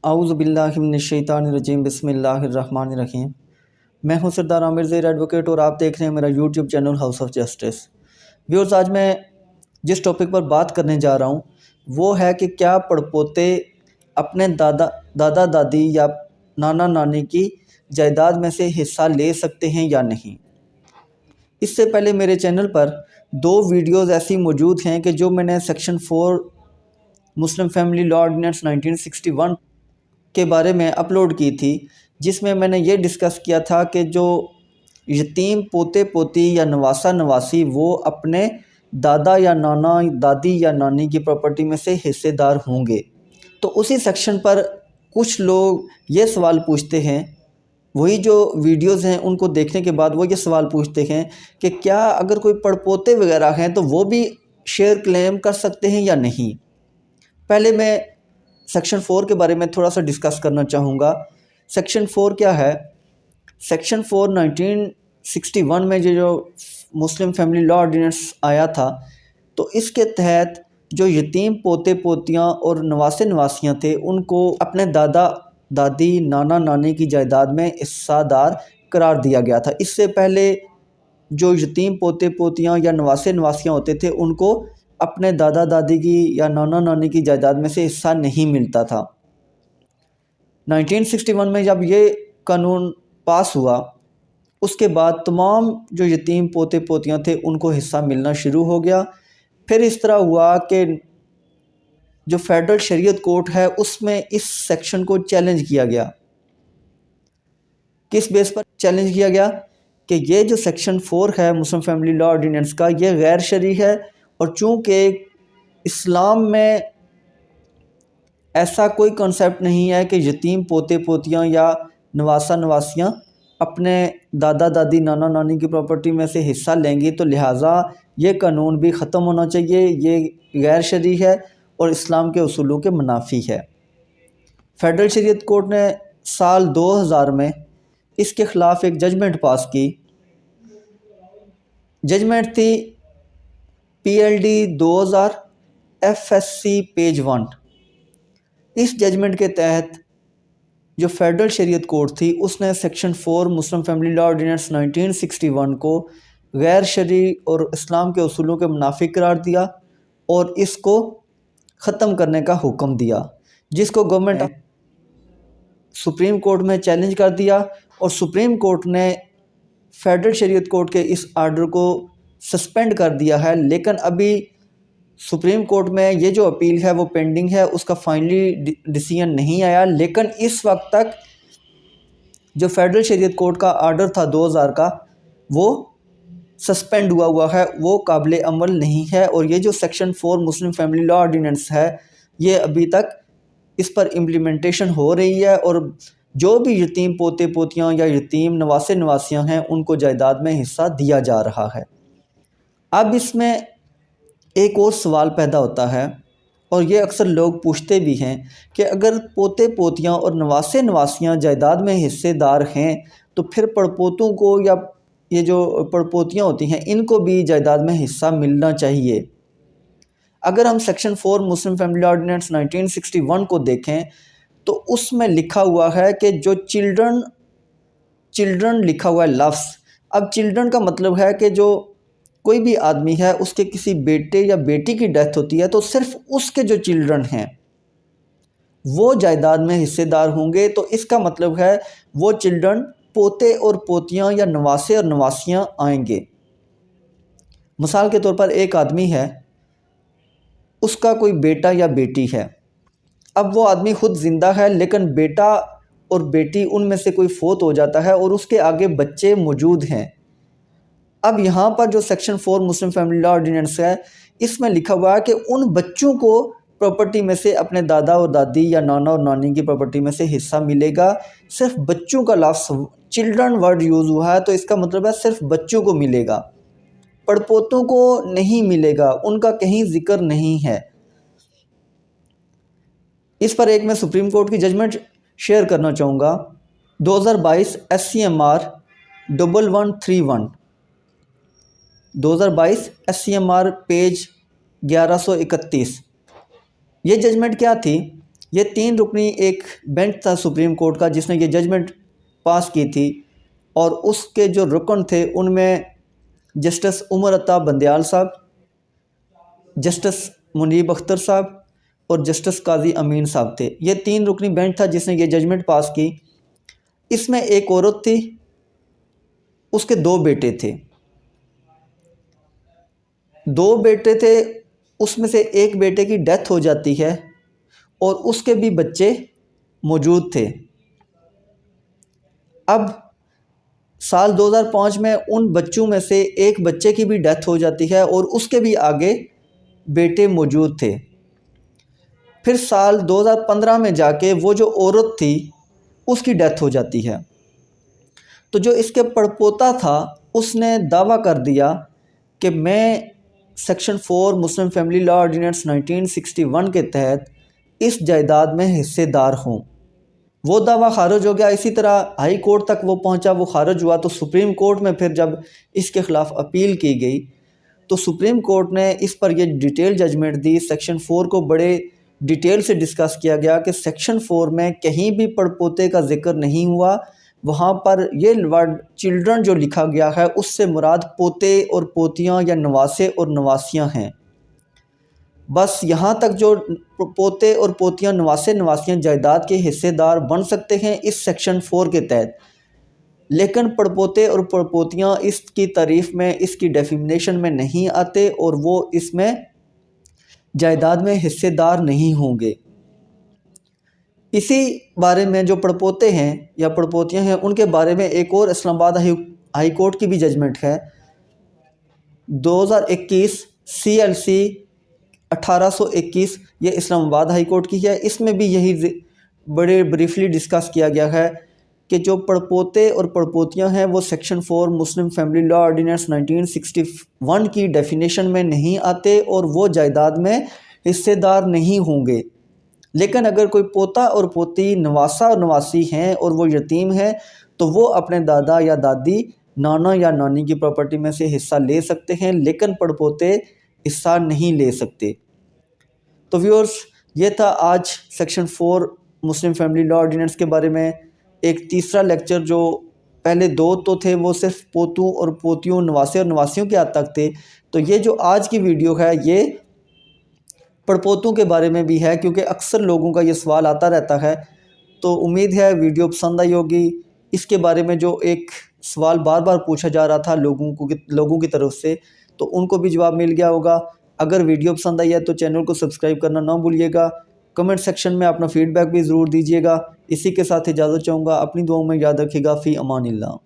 आऊज़ुबिल्लाहिमिनश्शैतानिर्रजीम बिस्मिल्लाहिर्रहमानिर्रहीम। मैं हूं सरदार आमिर ज़ैर एडवोकेट और आप देख रहे हैं मेरा YouTube channel house of justice. Viewers, आज मैं जिस टॉपिक पर बात करने जा रहा हूं वो है कि क्या पड़पोते अपने दादा दादी या नाना नानी की जायदाद में से हिस्सा ले सकते हैं या नहीं। इससे पहले मेरे चैनल पर 2 वीडियोज़ ऐसी मौजूद हैं कि जो मैंने section 4 Muslim family law ordinance 1961 के बारे में अपलोड की थी, जिसमें मैंने ये डिस्कस किया था कि जो यतीम पोते पोती या नवासा नवासी वो अपने दादा या नाना दादी या नानी की प्रॉपर्टी में से हिस्सेदार होंगे। तो उसी सेक्शन पर कुछ लोग ये सवाल पूछते हैं, वही जो वीडियोज़ हैं उनको देखने के बाद वो ये सवाल पूछते हैं कि क्या अगर कोई पड़पोते वगैरह हैं तो वो भी शेयर क्लेम कर सकते हैं या नहीं। पहले मैं सेक्शन 4 के बारे में थोड़ा सा डिस्कस करना चाहूँगा। सेक्शन 4 क्या है? सेक्शन 4 1961 में जो मुस्लिम फैमिली लॉ ऑर्डिनेंस आया था, तो इसके तहत जो यतीम पोते पोतियाँ और नवासे नवासियाँ थे उनको अपने दादा दादी नाना नानी की जायदाद में हिस्सादार करार दिया गया था। इससे पहले जो यतीम पोते पोतियाँ या नवासे नवासियाँ होते थे उनको अपने दादा दादी की या नाना नानी की जायदाद में से हिस्सा नहीं मिलता था। 1961 में जब ये कानून पास हुआ उसके बाद तमाम जो यतीम पोते पोतियाँ थे उनको हिस्सा मिलना शुरू हो गया। फिर इस तरह हुआ कि जो फेडरल शरीयत कोर्ट है उसमें इस सेक्शन को चैलेंज किया गया। किस बेस पर चैलेंज किया गया? कि ये जो सेक्शन 4 है मुस्लिम फैमिली लॉ ऑर्डिनेंस का, ये गैर शरई है और चूँकि इस्लाम में ऐसा कोई कॉन्सेप्ट नहीं है कि यतीम पोते पोतियाँ या नवासा नवासियाँ अपने दादा दादी नाना नानी की प्रॉपर्टी में से हिस्सा लेंगी, तो लिहाजा ये कानून भी ख़त्म होना चाहिए। ये गैर शरई है और इस्लाम के उसूलों के मुनाफी है। फेडरल शरीयत कोर्ट ने साल 2000 में इसके ख़िलाफ़ एक जजमेंट पास की। जजमेंट थी PLD 2000 FSC पेज 1। इस जजमेंट के तहत जो फेडरल शरीयत कोर्ट थी उसने section 4 Muslim family law ordinance 1961 को गैर शरई और इस्लाम के उसूलों के मुनाफिक करार दिया और इसको ख़त्म करने का हुक्म दिया, जिसको गवर्नमेंट ने सुप्रीम कोर्ट में चैलेंज कर दिया और सुप्रीम कोर्ट ने फेडरल शरीयत कोर्ट के इस आर्डर को सस्पेंड कर दिया है। लेकिन अभी सुप्रीम कोर्ट में ये जो अपील है वो पेंडिंग है, उसका फाइनली डिसीजन नहीं आया। लेकिन इस वक्त तक जो फेडरल शरीयत कोर्ट का आर्डर था 2000 का वो सस्पेंड हुआ है, वो काबिल अमल नहीं है। और ये जो section 4 Muslim family law ordinance है ये अभी तक इस पर इम्प्लीमेंटेशन हो रही है और जो भी यतीम पोते पोतियाँ या यतीम नवासे नवासियाँ हैं उनको जायदाद में हिस्सा दिया जा रहा है। अब इसमें एक और सवाल पैदा होता है और ये अक्सर लोग पूछते भी हैं कि अगर पोते पोतियाँ और नवासे नवासियाँ जायदाद में हिस्सेदार हैं तो फिर पड़पोतों को या ये जो पड़पोतियाँ होती हैं इनको भी जायदाद में हिस्सा मिलना चाहिए। अगर हम सेक्शन 4 मुस्लिम फैमिली ऑर्डिनेंस 1961 को देखें तो उसमें लिखा हुआ है कि जो चिल्ड्रन लिखा हुआ है लफ्ज़। अब चिल्ड्रन का मतलब है कि जो कोई भी आदमी है उसके किसी बेटे या बेटी की डेथ होती है तो सिर्फ उसके जो चिल्ड्रन हैं वो जायदाद में हिस्सेदार होंगे। तो इसका मतलब है वो चिल्ड्रन पोते और पोतियाँ या नवासे और नवासियाँ आएंगे। मिसाल के तौर पर एक आदमी है, उसका कोई बेटा या बेटी है। अब वो आदमी ख़ुद ज़िंदा है लेकिन बेटा और बेटी उनमें से कोई फोत हो जाता है और उसके आगे बच्चे मौजूद हैं। अब यहाँ पर जो section 4 Muslim family law ordinance है इसमें लिखा हुआ है कि उन बच्चों को प्रॉपर्टी में से अपने दादा और दादी या नाना और नानी की प्रॉपर्टी में से हिस्सा मिलेगा। सिर्फ बच्चों का लफ्ज़ चिल्ड्रन वर्ड यूज़ हुआ है तो इसका मतलब है सिर्फ बच्चों को मिलेगा, पड़पोतों को नहीं मिलेगा, उनका कहीं जिक्र नहीं है। इस पर एक मैं सुप्रीम कोर्ट की जजमेंट शेयर करना चाहूँगा। 2022 SCMR 1131 2022 SCMR पेज 1131। ये जजमेंट क्या थी? ये 3 रुकनी एक बेंच था सुप्रीम कोर्ट का जिसने ये जजमेंट पास की थी, और उसके जो रुकन थे उनमें जस्टिस उमर अता बंदयाल साहब, जस्टिस मुनीब अख्तर साहब और जस्टिस काजी अमीन साहब थे। ये 3 रुकनी बेंच था जिसने ये जजमेंट पास की। इसमें एक औरत थी, उसके 2 बेटे थे। 2 बेटे थे, उसमें से एक बेटे की डेथ हो जाती है और उसके भी बच्चे मौजूद थे। अब साल 2005 में उन बच्चों में से एक बच्चे की भी डेथ हो जाती है और उसके भी आगे बेटे मौजूद थे। फिर साल 2015 में जाके वो जो औरत थी उसकी डेथ हो जाती है। तो जो इसके पड़पोता था उसने दावा कर दिया कि मैं section 4 Muslim family law ordinance 1961 के तहत इस जायदाद में हिस्सेदार हूँ। वो दावा खारिज हो गया। इसी तरह हाई कोर्ट तक वो पहुँचा, वो खारिज हुआ। तो सुप्रीम कोर्ट में फिर जब इसके ख़िलाफ़ अपील की गई तो सुप्रीम कोर्ट ने इस पर ये डिटेल जजमेंट दी। सेक्शन 4 को बड़े डिटेल से डिस्कस किया गया कि सेक्शन 4 में कहीं भी पड़पोते का जिक्र नहीं हुआ। वहाँ पर ये वर्ड चिल्ड्रन जो लिखा गया है उससे मुराद पोते और पोतियाँ या नवासे और नवासियाँ हैं। बस यहाँ तक जो पोते और पोतियाँ, नवासे नवासियाँ जायदाद के हिस्सेदार बन सकते हैं इस सेक्शन 4 के तहत, लेकिन पड़पोते और पड़पोतियाँ इसकी तारीफ़ में, इसकी डेफिनेशन में नहीं आते और वो इसमें जायदाद में हिस्सेदार नहीं होंगे। इसी बारे में जो पड़पोते हैं या पड़पोतियाँ हैं उनके बारे में एक और इस्लामाबाद हाई कोर्ट की भी जजमेंट है 2021 CLC 1821, ये इस्लामाबाद हाई कोर्ट की है। इसमें भी यही बड़े ब्रीफली डिस्कस किया गया है कि जो पड़पोते और पड़पोतियाँ हैं वो section 4 Muslim family law ordinance 1961 की डेफिनेशन में नहीं आते और वो जायदाद में हिस्सेदार नहीं होंगे। लेकिन अगर कोई पोता और पोती, नवासा और नवासी हैं और वो यतीम है तो वो अपने दादा या दादी, नाना या नानी की प्रॉपर्टी में से हिस्सा ले सकते हैं, लेकिन पड़पोते हिस्सा नहीं ले सकते। तो व्यूअर्स, ये था आज section 4 Muslim family law ordinance के बारे में एक तीसरा लेक्चर। जो पहले 2 तो थे वो सिर्फ पोतों और पोतियों, नवासे और नवासियों के हद तक थे। तो ये जो आज की वीडियो है ये पड़पोतों के बारे में भी है, क्योंकि अक्सर लोगों का ये सवाल आता रहता है। तो उम्मीद है वीडियो पसंद आई होगी। इसके बारे में जो एक सवाल बार बार पूछा जा रहा था लोगों की तरफ से, तो उनको भी जवाब मिल गया होगा। अगर वीडियो पसंद आई है तो चैनल को सब्सक्राइब करना ना भूलिएगा। कमेंट सेक्शन में अपना फ़ीडबैक भी ज़रूर दीजिएगा। इसी के साथ इजाज़त चाहूँगा। अपनी दुआओं में याद रखिएगा। फ़ी अमानिल्लाह।